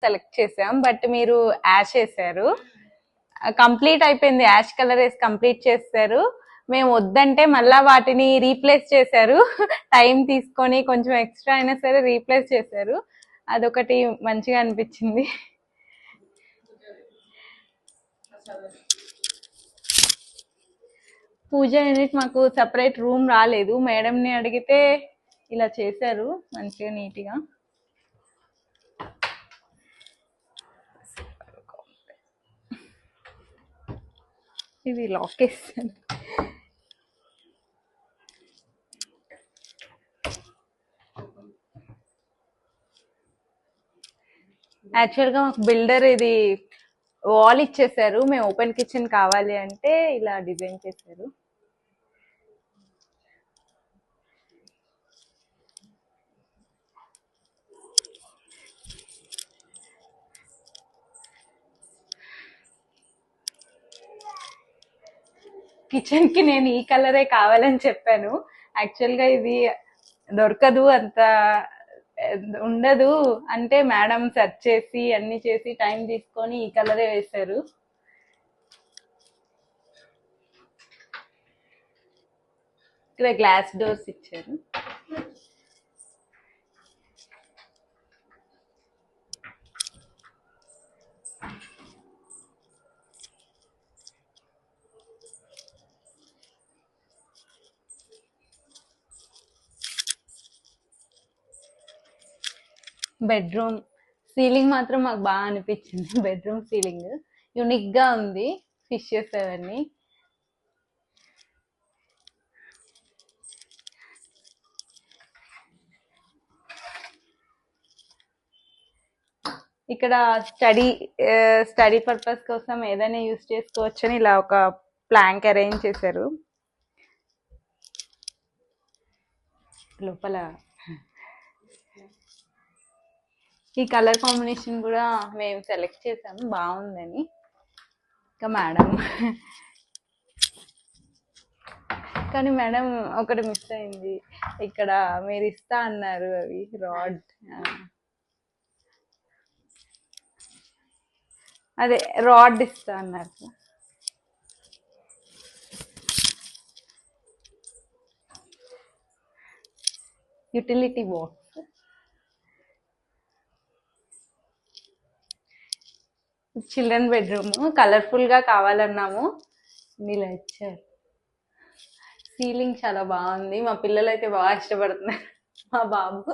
Select చేసాం, but మీరు ash వేసారు. కంప్లీట్ అయిపోయింది, యాష్ కలర్ వేసి కంప్లీట్ చేస్తారు. మేము వద్దంటే మళ్ళా వాటిని రీప్లేస్ చేశారు. టైం తీసుకొని కొంచెం ఎక్స్ట్రా అయినా సరే రీప్లేస్ చేశారు. అదొకటి మంచిగా అనిపించింది. పూజ యూనిట్ మాకు సపరేట్ రూమ్ రాలేదు, మేడంని అడిగితే ఇలా చేశారు మంచిగా నీట్గా. ఇది లాకేషన్. యాక్చువల్గా మాకు బిల్డర్ ఇది వాల్ ఇచ్చేసారు, మేము ఓపెన్ కిచెన్ కావాలి అంటే ఇలా డిజైన్ చేశారు. కిచెన్ కి నేను ఈ కలరే కావాలని చెప్పాను. యాక్చువల్గా ఇది దొరకదు, అంత ఉండదు అంటే మేడం సెర్చ్ చేసి అన్ని చేసి టైం తీసుకొని ఈ కలరే వేశారు. ఇక్కడ గ్లాస్ డోర్స్ ఇచ్చారు. బెడ్రూమ్ సీలింగ్ మాత్రం మాకు బాగా అనిపించింది. బెడ్రూమ్ సీలింగ్ యూనిక్ గా ఉంది, ఫిషెస్ అవన్నీ. ఇక్కడ స్టడీ పర్పస్ కోసం ఏదైనా యూస్ చేసుకోవచ్చు అని ఇలా ఒక ప్లాంక్ అరేంజ్ చేశారు. లోపల ఈ కలర్ కాంబినేషన్ కూడా మేము సెలెక్ట్ చేసాము, బాగుందని. ఇంకా మేడం కానీ మేడం ఒకటి మిస్ అయింది, ఇక్కడ మీరు ఇస్తా అన్నారు అవి రాడ్, అదే రాడ్ ఇస్తా అన్నారు. Utility box. Children bedroom colourful గా కావాలన్నాము, ఇలా ఇచ్చారు. సీలింగ్ చాలా బాగుంది, మా పిల్లలు అయితే బాగా ఇష్టపడుతున్నారు, మా బాబు.